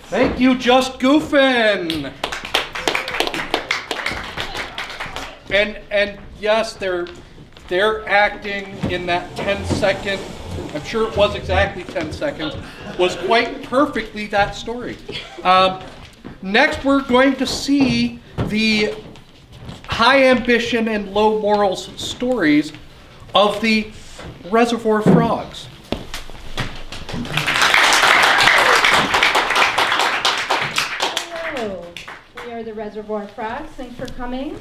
Thank you, Just Goofin'. And yes, they're acting in that 10-second, I'm sure it was exactly 10 seconds, was quite perfectly that story. Next, we're going to see the high ambition and low morals stories of the Reservoir Frogs. Hello, we are the Reservoir Frogs. Thanks for coming.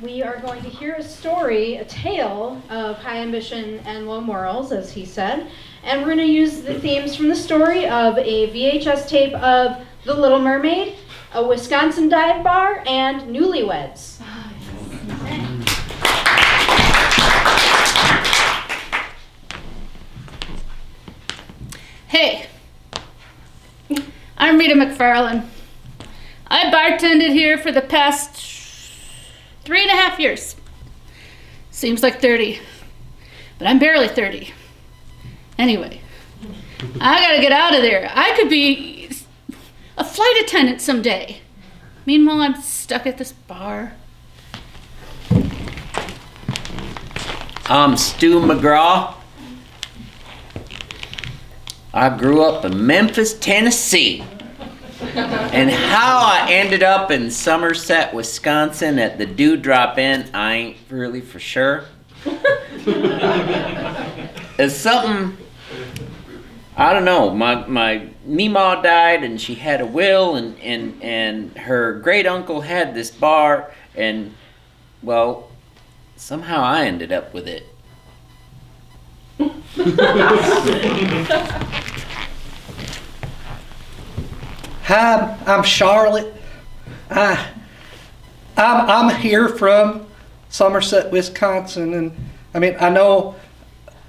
We are going to hear a story, a tale of high ambition and low morals, as he said. And we're going to use the themes from the story of a VHS tape of The Little Mermaid, a Wisconsin dive bar, and Newlyweds. Hey, I'm Rita McFarlane. I bartended here for the past 3.5 years. Seems like 30, but I'm barely 30. Anyway, I gotta get out of there. I could be a flight attendant someday. Meanwhile, I'm stuck at this bar. I'm Stu McGraw. I grew up in Memphis, Tennessee. And how I ended up in Somerset, Wisconsin at the Dewdrop Inn, I ain't really for sure. It's something, I don't know, my Meemaw died and she had a will and her great uncle had this bar and, well, somehow I ended up with it. Hi, I'm Charlotte. I'm here from Somerset, Wisconsin, and I mean I know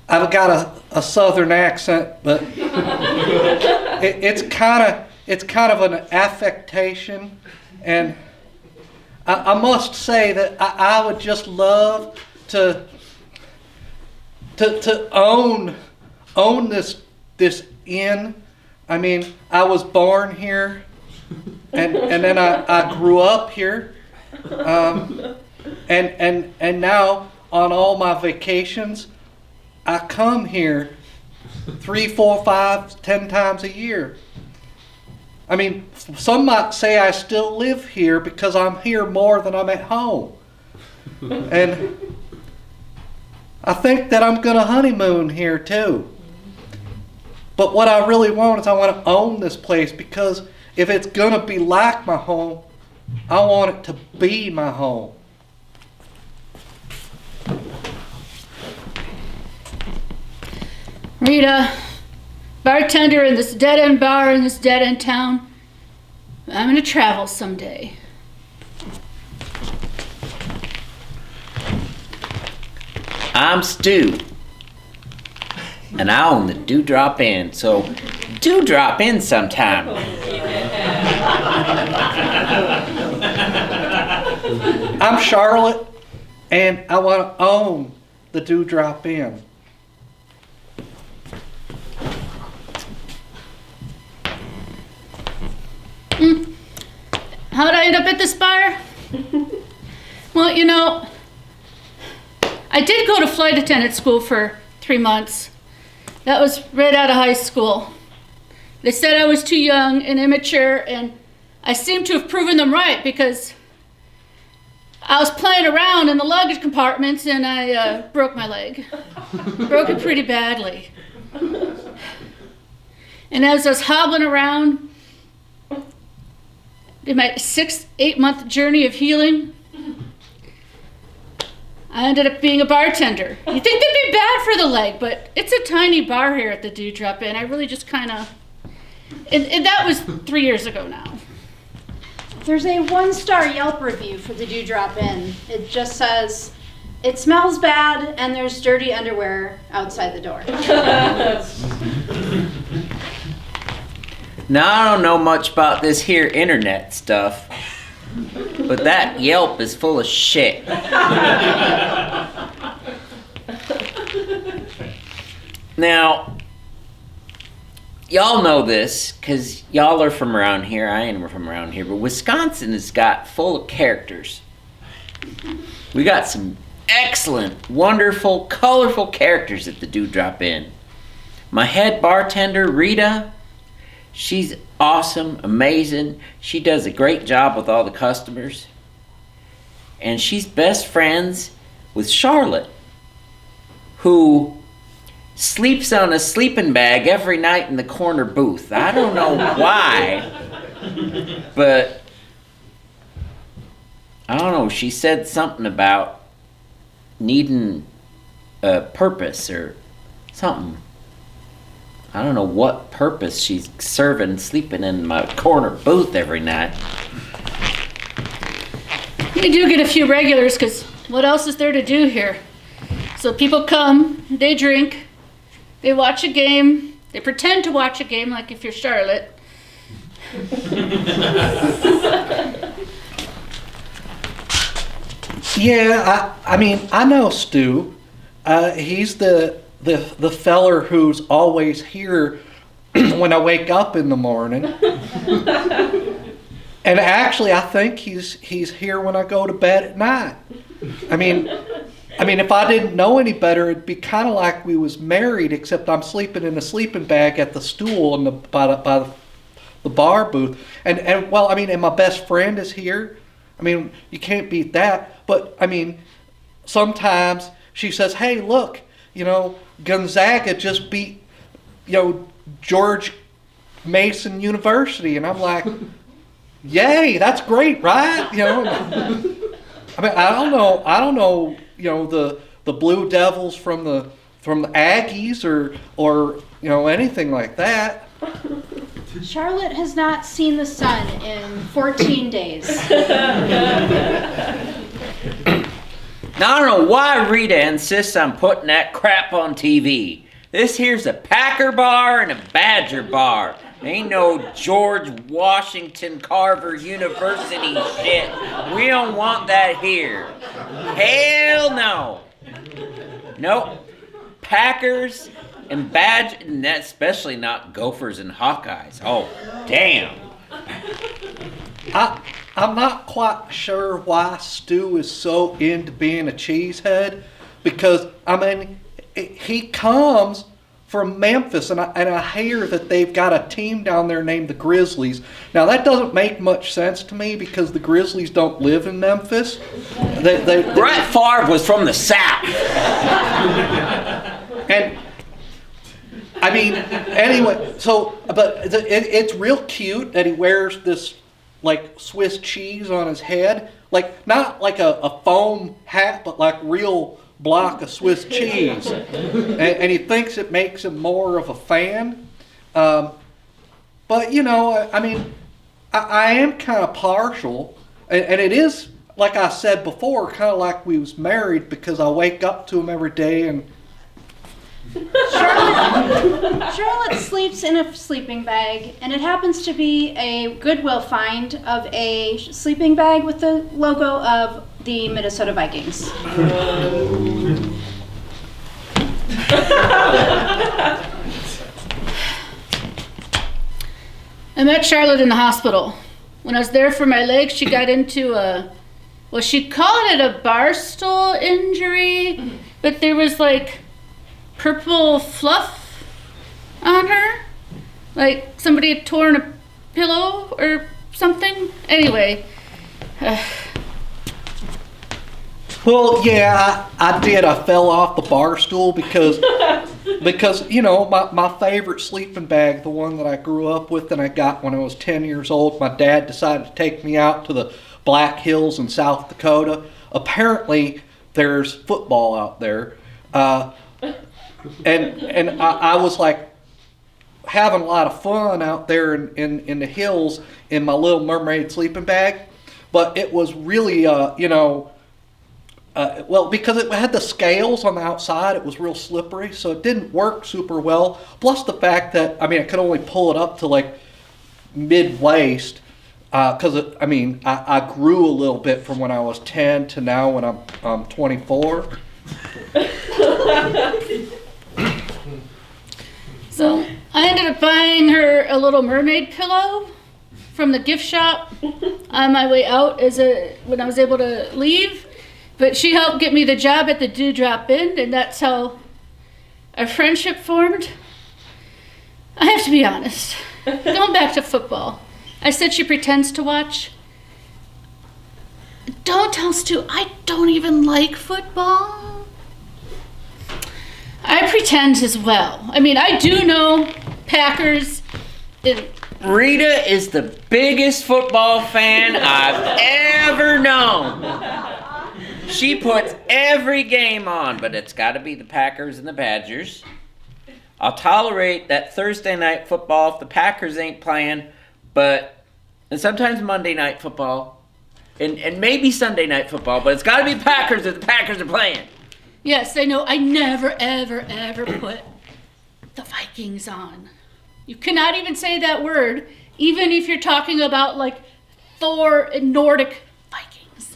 I've got a southern accent, but it's kind of an affectation, and I must say that I would just love to own this inn. I mean, I was born here, and then I grew up here, and now on all my vacations, I come here 3, 4, 5, 10 times a year. I mean, some might say I still live here because I'm here more than I'm at home, and I think that I'm gonna honeymoon here too. But what I really want is I want to own this place, because if it's going to be like my home, I want it to be my home. Rita, bartender in this dead-end bar in this dead-end town. I'm gonna travel someday. I'm Stu. And I own the Dewdrop Inn, so do drop in sometime. I'm Charlotte, and I want to own the Dewdrop Inn. How'd I end up at this bar? Well, you know, I did go to flight attendant school for 3 months. That was right out of high school. They said I was too young and immature, and I seem to have proven them right, because I was playing around in the luggage compartments and I broke my leg. Broke it pretty badly. And as I was hobbling around in my 8-month journey of healing, I ended up being a bartender. You'd think that'd be bad for the leg, but it's a tiny bar here at the Dewdrop Inn. I really just kind of, and that was 3 years ago now. There's a 1-star Yelp review for the Dewdrop Inn. It just says, it smells bad and there's dirty underwear outside the door. Now, I don't know much about this here internet stuff, but that Yelp is full of shit. Now, y'all know this because y'all are from around here. I ain't from around here, but Wisconsin has got full of characters. We got some excellent, wonderful, colorful characters at the Dewdrop Inn. My head bartender, Rita, she's awesome, amazing. She does a great job with all the customers. And she's best friends with Charlotte, who sleeps on a sleeping bag every night in the corner booth. I don't know why, but I don't know. She said something about needing a purpose or something. I don't know what purpose she's serving, sleeping in my corner booth every night. We do get a few regulars, because what else is there to do here? So people come, they drink, they watch a game, they pretend to watch a game, like if you're Charlotte. Yeah, I mean, I know Stu. He's the feller who's always here when I wake up in the morning. And actually, I think he's here when I go to bed at night. I mean, if I didn't know any better, it'd be kind of like we was married, except I'm sleeping in a sleeping bag at the stool by the bar booth. And well, I mean, and my best friend is here. I mean, you can't beat that. But I mean, sometimes she says, "Hey, look, Gonzaga just beat, George Mason University," and I'm like, "Yay, that's great, right?" I mean, I don't know, the Blue Devils from the Aggies or anything like that. Charlotte has not seen the sun in 14 days. Now, I don't know why Rita insists on putting that crap on TV. This here's a Packer bar and a Badger bar. Ain't no George Washington Carver University shit. We don't want that here. Hell no. Nope. Packers and Badger, and that's especially not Gophers and Hawkeyes. Oh, damn. I'm not quite sure why Stu is so into being a cheesehead, because I mean, he comes from Memphis, and I hear that they've got a team down there named the Grizzlies. Now that doesn't make much sense to me because the Grizzlies don't live in Memphis. Brett Favre was from the South. And I mean, anyway, so but it's real cute that he wears this like Swiss cheese on his head, like not like a foam hat, but like real block of Swiss cheese, and he thinks it makes him more of a fan. But I mean, I am kind of partial, and it is, like I said before, kind of like we was married, because I wake up to him every day and. Charlotte sleeps in a sleeping bag, and it happens to be a Goodwill find of a sleeping bag with the logo of the Minnesota Vikings. I met Charlotte in the hospital. When I was there for my leg, she got into she called it a bar stool injury, but there was like purple fluff on her, like somebody had torn a pillow or something. Anyway. Well, yeah, I did. I fell off the bar stool because my favorite sleeping bag, the one that I grew up with and I got when I was 10 years old, my dad decided to take me out to the Black Hills in South Dakota. Apparently, there's football out there. And I was like having a lot of fun out there in the hills in my Little Mermaid sleeping bag, but it was really because it had the scales on the outside, it was real slippery, so it didn't work super well. Plus the fact that I could only pull it up to like mid-waist, because I grew a little bit from when I was 10 to now when I'm 24. So I ended up buying her a little mermaid pillow from the gift shop on my way out when I was able to leave. But she helped get me the job at the Dewdrop Inn, and that's how our friendship formed. I have to be honest. Going back to football, I said she pretends to watch. Don't tell Stu, I don't even like football. I pretend as well. I mean, I do know Packers. Rita is the biggest football fan I've ever known. She puts every game on, but it's got to be the Packers and the Badgers. I'll tolerate that Thursday night football if the Packers ain't playing, and sometimes Monday night football, and maybe Sunday night football, but it's got to be Packers if the Packers are playing. Yes, I know. I never, ever, ever put the Vikings on. You cannot even say that word, even if you're talking about like Thor and Nordic Vikings.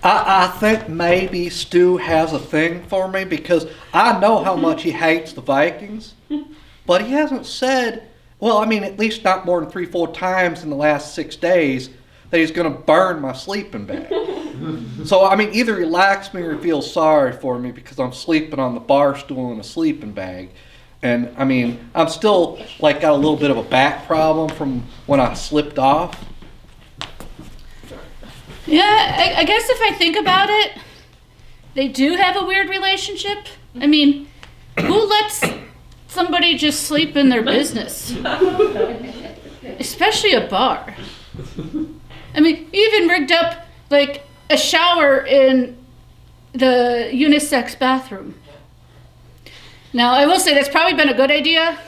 I think maybe Stu has a thing for me because I know how much he hates the Vikings, but he hasn't said, well, I mean, at least not more than 3-4 times in the last 6 days that he's going to burn my sleeping bag. So, I mean, either he likes me or he feels sorry for me because I'm sleeping on the bar stool in a sleeping bag. And, I mean, I'm still, like, got a little bit of a back problem from when I slipped off. Yeah, I guess if I think about it, they do have a weird relationship. I mean, who lets somebody just sleep in their business? Especially a bar. I mean, even rigged up, like, a shower in the unisex bathroom. Now, I will say that's probably been a good idea.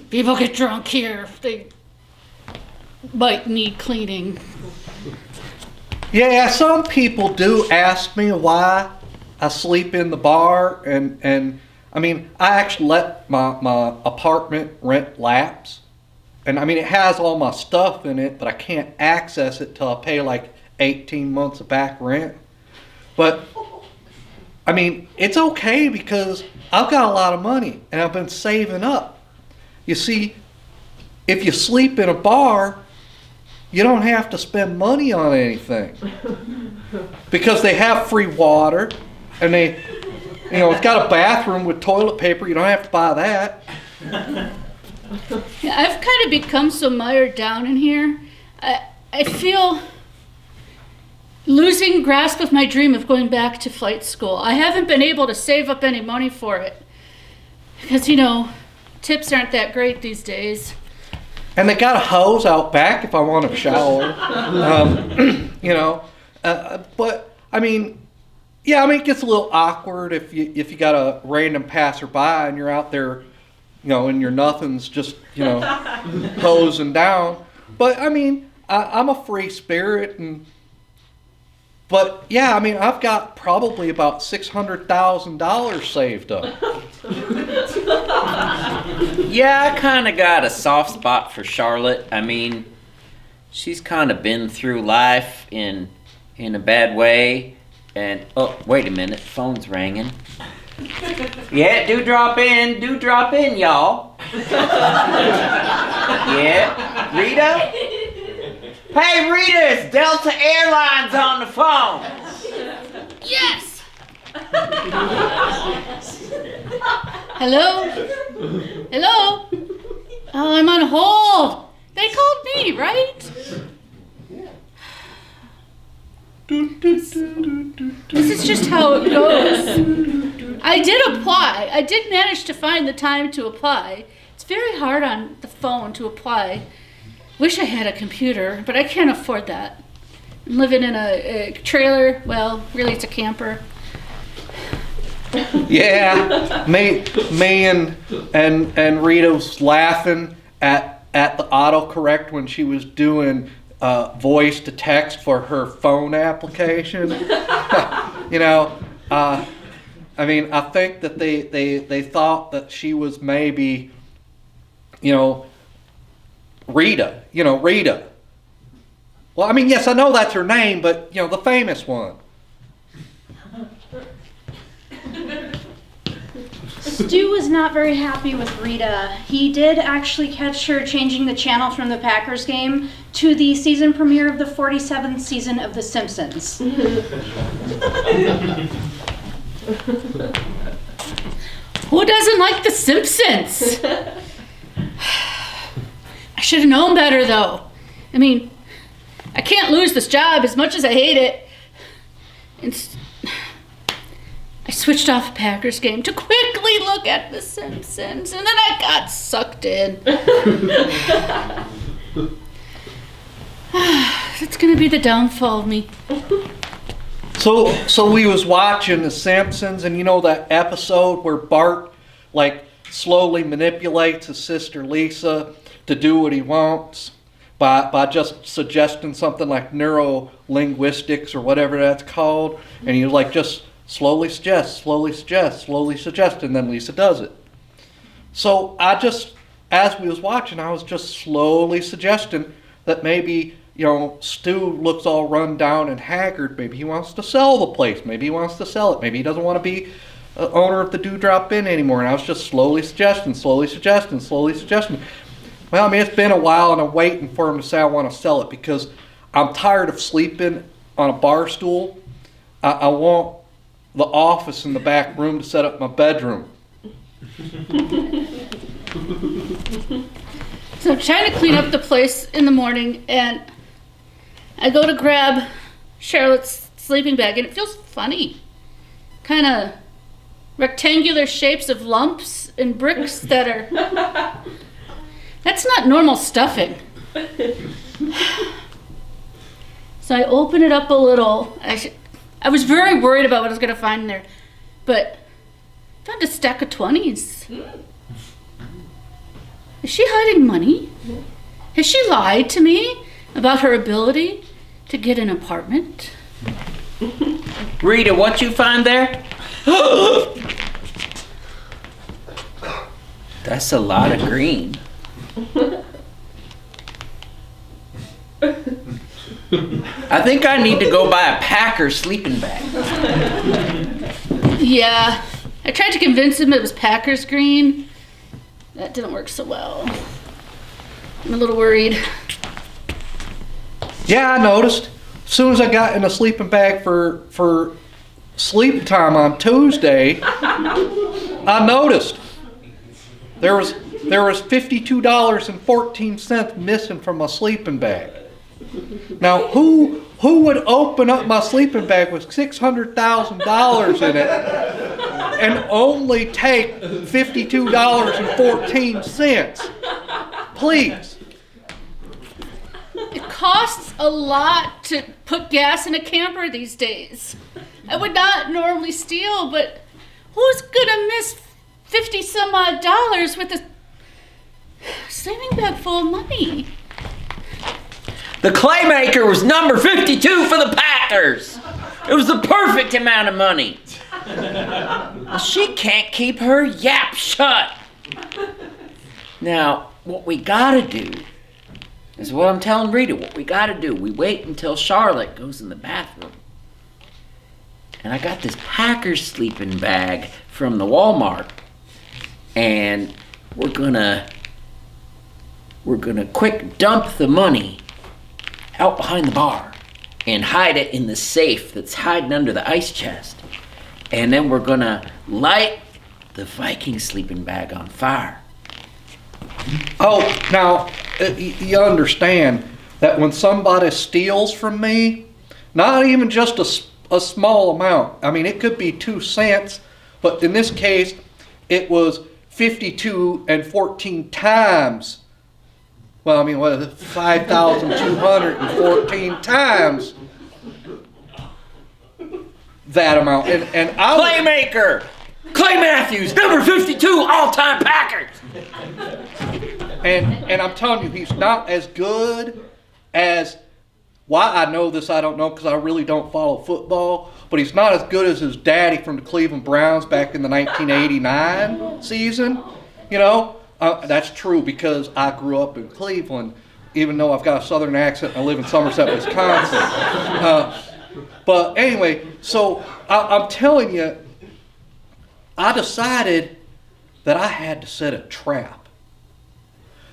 People get drunk here. They might need cleaning. Yeah, some people do ask me why I sleep in the bar, and I mean, I actually let my apartment rent lapse. And I mean, it has all my stuff in it, but I can't access it till I pay like 18 months of back rent. But I mean, it's okay because I've got a lot of money and I've been saving up. You see, if you sleep in a bar, you don't have to spend money on anything because they have free water and it's got a bathroom with toilet paper. You don't have to buy that. Yeah, I've kind of become so mired down in here. I feel losing grasp of my dream of going back to flight school. I haven't been able to save up any money for it because, tips aren't that great these days. And they got a hose out back if I want to shower. But I mean, it gets a little awkward if you got a random passerby and you're out there, and your nothing's just, hosing down. But I mean, I'm a free spirit, but yeah, I mean, I've got probably about $600,000 saved up. Yeah, I kind of got a soft spot for Charlotte. I mean, she's kind of been through life in a bad way. And, oh, wait a minute, phone's ringing. Yeah, do drop in, y'all. Yeah, Rita? Hey, Rita, it's Delta Airlines on the phone. Yes! Hello? Hello? Oh, I'm on hold. They called me, right? This is just how it goes. I did apply. I did manage to find the time to apply. It's very hard on the phone to apply. Wish I had a computer, but I can't afford that. I'm living in a trailer. Well, really it's a camper. Yeah, me and Rita was laughing at the autocorrect when she was doing voice to text for her phone application. I mean, I think that they thought that she was maybe, Rita. Rita. Well, I mean, yes, I know that's her name, but the famous one. Stu was not very happy with Rita. He did actually catch her changing the channel from the Packers game to the season premiere of the 47th season of The Simpsons. Who doesn't like The Simpsons? I should have known better, though. I mean, I can't lose this job as much as I hate it. I switched off a Packers game to quickly look at The Simpsons, and then I got sucked in. That's gonna be the downfall of me. So we was watching The Simpsons, and you know that episode where Bart like slowly manipulates his sister Lisa to do what he wants by just suggesting something like neuro-linguistics or whatever that's called, and he like just slowly suggest, and then Lisa does it. So as we was watching, I was just slowly suggesting that maybe, Stu looks all run down and haggard. Maybe he wants to sell the place. Maybe he wants to sell it. Maybe he doesn't want to be owner of the Dewdrop Inn anymore. And I was just slowly suggesting. Well, I mean, it's been a while, and I'm waiting for him to say I want to sell it because I'm tired of sleeping on a bar stool. I want the office in the back room to set up my bedroom. So I'm trying to clean up the place in the morning, and I go to grab Charlotte's sleeping bag, and it feels funny. Kind of rectangular shapes of lumps and bricks that are... That's not normal stuffing. So I open it up a little. I was very worried about what I was going to find in there, but I found a stack of 20s. Is she hiding money? Has she lied to me about her ability to get an apartment? Rita, what you find there? That's a lot of green. I think I need to go buy a Packer sleeping bag. Yeah, I tried to convince him it was Packers green. That didn't work so well. I'm a little worried. Yeah, I noticed. As soon as I got in a sleeping bag for sleep time on Tuesday, I noticed there was $52.14 missing from my sleeping bag. Now, who would open up my sleeping bag with $600,000 in it and only take $52.14? Please. It costs a lot to put gas in a camper these days. I would not normally steal, but who's gonna miss 50 some odd dollars with a sleeping bag full of money? The Claymaker was number 52 for the Packers. It was the perfect amount of money. Well, she can't keep her yap shut. Now, what we gotta do is what I'm telling Rita. What we gotta do, we wait until Charlotte goes in the bathroom. And I got this Packers sleeping bag from the Walmart. And we're gonna quick dump the money out behind the bar and hide it in the safe that's hiding under the ice chest. And then we're gonna light the Viking sleeping bag on fire. Oh, now, you understand that when somebody steals from me, not even just a small amount, I mean, it could be 2 cents, but in this case, it was 52 and 14 times. Well, I mean, what is it? 5,214 times that amount. And I Claymaker! Clay Matthews, number 52, all-time Packers! And I'm telling you, he's not as good as... Why I know this, I don't know, because I really don't follow football. But he's not as good as his daddy from the Cleveland Browns back in the 1989 season. That's true because I grew up in Cleveland, even though I've got a southern accent and I live in Somerset, Wisconsin. But anyway, so I'm telling you, I decided that I had to set a trap.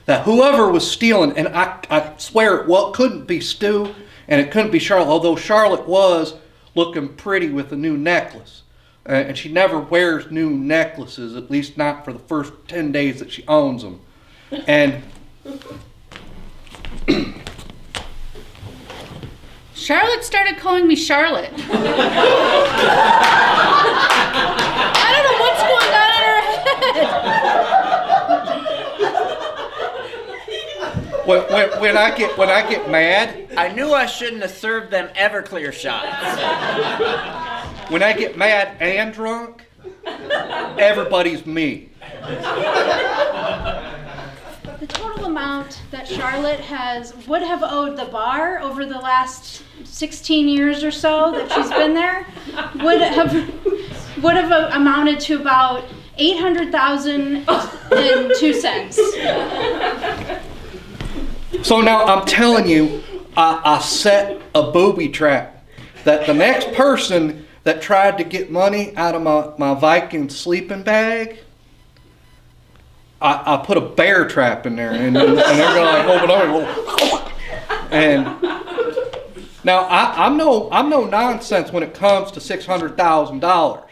That whoever was stealing, and I swear it couldn't be Stu and it couldn't be Charlotte, although Charlotte was looking pretty with a new necklace. And she never wears new necklaces, at least not for the first 10 days that she owns them. And Charlotte started calling me Charlotte. I don't know what's going on in her head. when I get mad, I knew I shouldn't have served them Everclear shots. when I get mad and drunk, everybody's me. The total amount that Charlotte would have owed the bar over the last 16 years or so that she's been there would have amounted to about $800,002. So now I'm telling you, I set a booby trap that the next person that tried to get money out of my Viking sleeping bag, I put a bear trap in there, and they're gonna like open up and now I'm no nonsense when it comes to $600,000.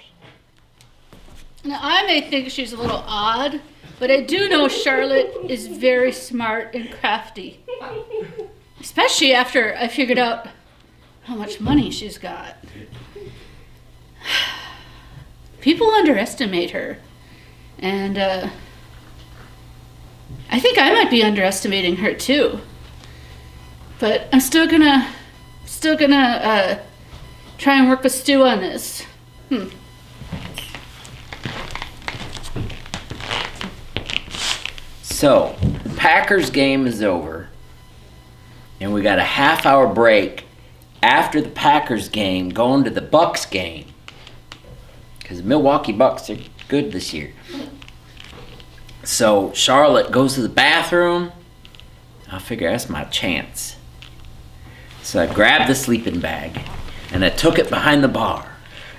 Now, I may think she's a little odd, but I do know Charlotte is very smart and crafty. Especially after I figured out how much money she's got. People underestimate her. And I think I might be underestimating her too. But I'm still gonna try and work with Stu on this. So, the Packers game is over, and we got a half-hour break after the Packers game going to the Bucks game, because the Milwaukee Bucks are good this year. So Charlotte goes to the bathroom. I figure that's my chance. So I grabbed the sleeping bag, and I took it behind the bar.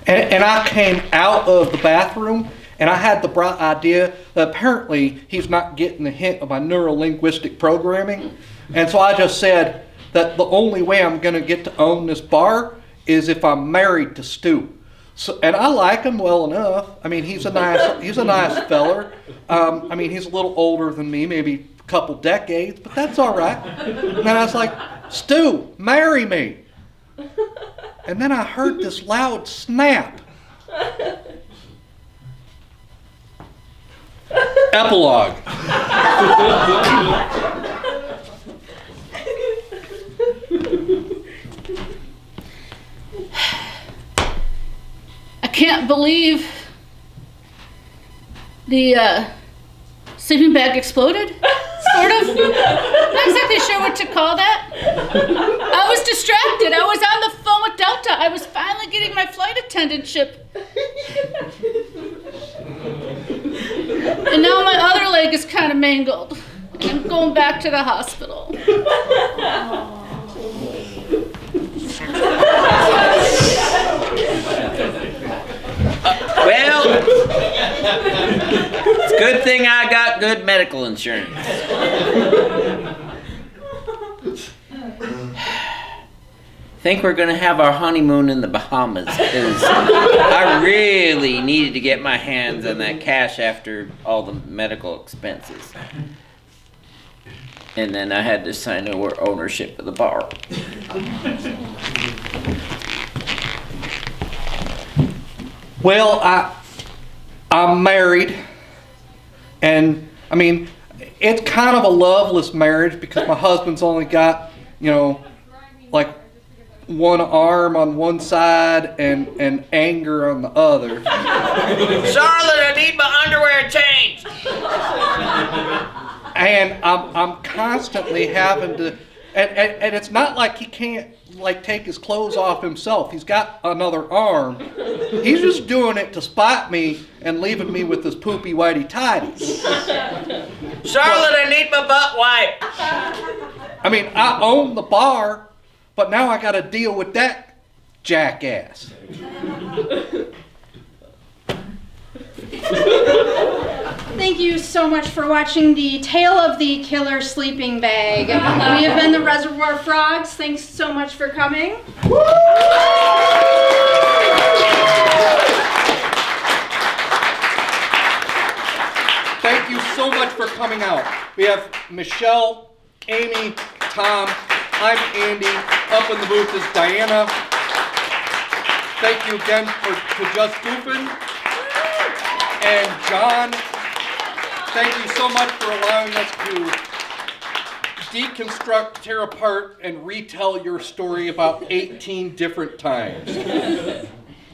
And I came out of the bathroom, and I had the bright idea that apparently he's not getting the hint of my neuro-linguistic programming. And so I just said that the only way I'm going to get to own this bar is if I'm married to Stu. So, and I like him well enough. I mean, he's a nice feller. I mean, he's a little older than me, maybe a couple decades, but that's all right. And I was like, Stu, marry me. And then I heard this loud snap. Epilogue. I can't believe the sleeping bag exploded, sort of. Not exactly sure what to call that. I was distracted. I was on the phone with Delta. I was finally getting my flight attendantship. And now my other leg is kind of mangled. And I'm going back to the hospital. Well, it's a good thing I got good medical insurance. Think we're gonna have our honeymoon in the Bahamas, because I really needed to get my hands on that cash after all the medical expenses. And then I had to sign over ownership of the bar. Well, I'm married, and I mean, it's kind of a loveless marriage because my husband's only got, like one arm on one side and anger on the other. Charlotte, I need my underwear changed. And I'm constantly having to, and it's not like he can't take his clothes off himself. He's got another arm. He's just doing it to spite me and leaving me with this poopy whitey tighties. Charlotte, I need my butt wipe. I mean, I own the bar, but now I got to deal with that jackass. Thank you so much for watching the Tale of the Killer Sleeping Bag. We have been the Reservoir Frogs. Thanks so much for coming. Thank you so much for coming out. We have Michelle, Amy, Tom, I'm Andy. Up in the booth is Diana. Thank you again to Just Goofing. And John, thank you so much for allowing us to deconstruct, tear apart, and retell your story about 18 different times.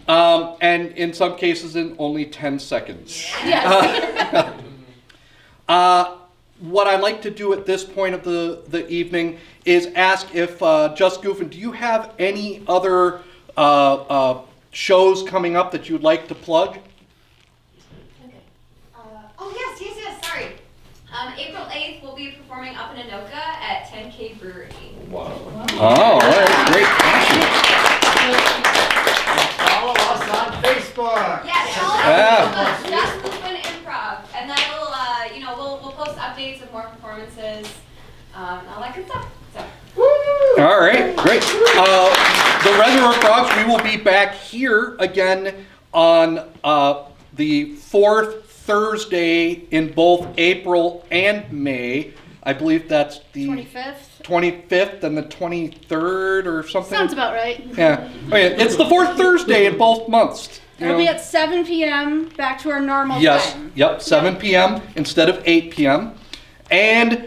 And in some cases in only 10 seconds. Yes. What I'd like to do at this point of the evening is ask if, Just Goofing, do you have any other shows coming up that you'd like to plug? Yes, sorry. April 8th, we'll be performing up in Anoka at 10K Brewery. Wow. Oh, all right, great. Follow us on Facebook. Yes, Yeah. Just Movement Improv. And then we'll post updates of more performances, all that good stuff. So. All right, great. The Reservoir Frogs, we will be back here again on the 4th Thursday in both April and May. I believe that's the 25th and the 23rd or something. Sounds about right. Yeah. Okay, it's the 4th Thursday in both months. It'll be at 7 p.m. back to our normal Yes, time. yep, 7 p.m. instead of 8 p.m. And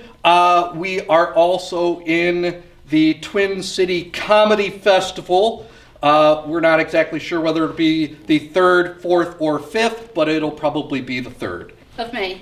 we are also in the Twin City Comedy Festival. We're not exactly sure whether it'll be the 3rd, 4th, or 5th, but it'll probably be the 3rd. Of May.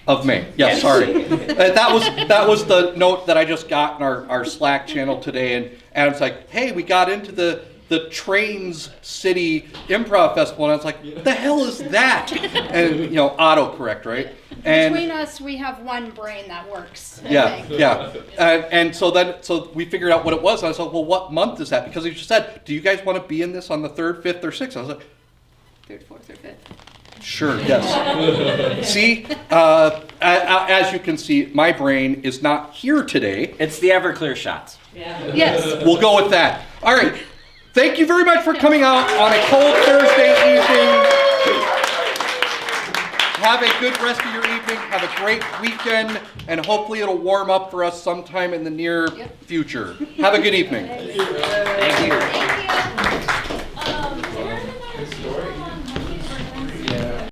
Of May. Yes, sorry. That was the note that I just got in our Slack channel today, and Adam's like, hey, we got into the Trains City Improv Festival, and I was like, the hell is that? And autocorrect, right? And Between us, we have one brain that works. I yeah, think. yeah. And so we figured out what it was. And I was like, well, what month is that? Because he just said, do you guys want to be in this on the 3rd, 5th, or 6th? I was like, 3rd, 4th, or 5th. sure, yes. See, as you can see, my brain is not here today. It's the Everclear shots. Yes. We'll go with that. All right. Thank you very much for coming out on a cold Thursday evening. Have a good rest of your evening. Have a great weekend. And hopefully it'll warm up for us sometime in the near future. Have a good evening. Thank you.